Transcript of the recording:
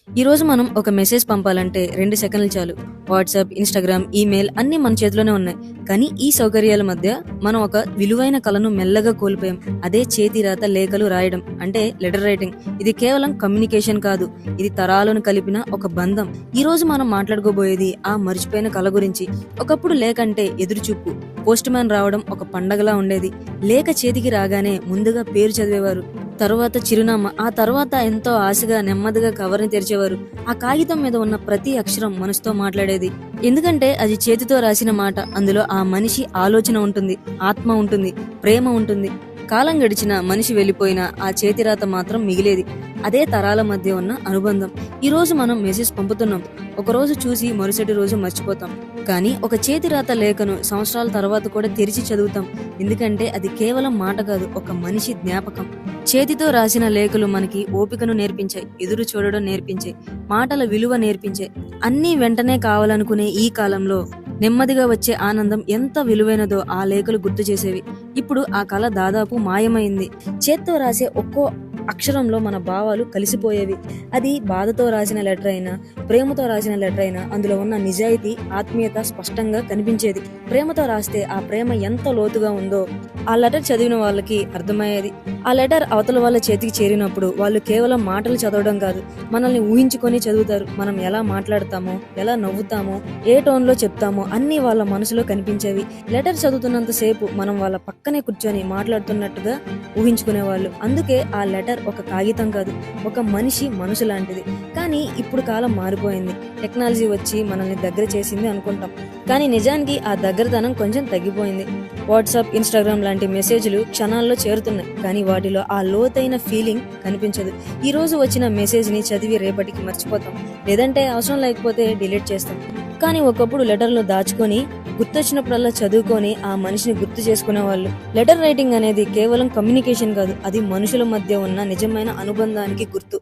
ఈ రోజు మనం ఒక మెసేజ్ పంపాలంటే 2 సెకన్లు చాలు. వాట్సాప్, ఇన్‌స్టాగ్రామ్, ఈమెయిల్ అన్నీ మన చేతిలోనే ఉన్నాయి. కానీ ఈ సౌకర్యాల మధ్య మనం ఒక విలువైన కళను మెల్లగా కోల్పోయాం. అదే చేతి రాత లేఖలు రాయడం, అంటే లెటర్ రైటింగ్. ఇది కేవలం కమ్యూనికేషన్ కాదు, ఇది తరాలను కలిపిన ఒక బంధం. ఈ రోజు మనం మాట్లాడుకోబోయేది ఆ మర్చిపోయిన కళ గురించి. ఒకప్పుడు లేఖ అంటే ఎదురుచూపు, పోస్ట్ మ్యాన్ రావడం ఒక పండగలా ఉండేది. లేఖ చేతికి రాగానే ముందుగా పేరు చదివేవారు, తరువాత చిరునామా, ఆ తర్వాత ఎంతో ఆశగా నెమ్మదిగా కవర్ని తెరిచేవారు. ఆ కాగితం మీద ఉన్న ప్రతి అక్షరం మనసుతో మాట్లాడేది. ఎందుకంటే అది చేతితో రాసిన మాట. అందులో ఆ మనిషి ఆలోచన ఉంటుంది, ఆత్మ ఉంటుంది, ప్రేమ ఉంటుంది. కాలం గడిచిన మనిషి వెళ్లిపోయినా ఆ చేతిరాత మాత్రం మిగిలేది. అదే తరాల మధ్య ఉన్న అనుబంధం. ఈ రోజు మనం మెసేజ్ పంపుతున్నాం, ఒక రోజు చూసి మరుసటి రోజు మర్చిపోతాం. కానీ ఒక చేతిరాత లేఖను సంవత్సరాల తర్వాత కూడా తెరిచి చదువుతాం. ఎందుకంటే అది కేవలం మాట కాదు, ఒక మనిషి జ్ఞాపకం. చేతితో రాసిన లేఖలు మనకి ఓపికను నేర్పించాయి, ఎదురు చూడడం నేర్పించాయి, మాటల విలువ నేర్పించాయి. అన్నీ వెంటనే కావాలనుకునే ఈ కాలంలో నెమ్మదిగా వచ్చే ఆనందం ఎంత విలువైనదో ఆ లేఖలు గుర్తు చేసేవి. ఇప్పుడు ఆ కళ దాదాపు మాయమైంది. చేత్తో రాసే ఒక్కో అక్షరంలో మన భావాలు కలిసిపోయేవి. అది బాధతో రాసిన లెటర్ అయినా, ప్రేమతో రాసిన లెటర్ అయినా అందులో ఉన్న నిజాయితీ, ఆత్మీయత స్పష్టంగా కనిపించేది. ప్రేమతో రాస్తే ఆ ప్రేమ ఎంత లోతుగా ఉందో ఆ లెటర్ చదివిన వాళ్ళకి అర్థమయ్యేది. ఆ లెటర్ అవతల వాళ్ళ చేతికి చేరినప్పుడు వాళ్ళు కేవలం మాటలు చదవడం కాదు, మనల్ని ఊహించుకొని చదువుతారు. మనం ఎలా మాట్లాడతామో, ఎలా నవ్వుతామో, ఏ టోన్లో చెప్తామో అన్నీ వాళ్ళ మనసులో కనిపించేవి. లెటర్ చదువుతున్నంత సేపు మనం వాళ్ళ పక్కనే కూర్చొని మాట్లాడుతున్నట్టుగా ఊహించుకునేవాళ్ళు. అందుకే ఆ లెటర్ ఒక కాగితం కాదు, ఒక మనిషి మనసు లాంటిది. కానీ ఇప్పుడు కాలం మారిపోయింది, టెక్నాలజీ వచ్చి మనల్ని దగ్గర చేసింది అనుకుంటాం. కానీ నిజానికి ఆ దగ్గరతనం కొంచెం తగ్గిపోయింది. వాట్సాప్, ఇన్‌స్టాగ్రామ్ లాంటి మెసేజ్లు క్షణాల్లో చేరుతున్నాయి, కానీ వాటిలో ఆ లోతైన ఫీలింగ్ కనిపించదు. ఈ రోజు వచ్చిన మెసేజ్ ని చదివి రేపటికి మర్చిపోతాం, లేదంటే అవసరం లేకపోతే డిలీట్ చేస్తాం. కానీ ఒకప్పుడు లెటర్లు దాచుకొని గుర్తొచ్చినప్పుడల్లా చదువుకొని ఆ మనిషిని గుర్తు చేసుకునేవాళ్ళు. లెటర్ రైటింగ్ అనేది కేవలం కమ్యూనికేషన్ కాదు, అది మనుషుల మధ్య ఉన్న నిజమైన అనుబంధానికి గుర్తు.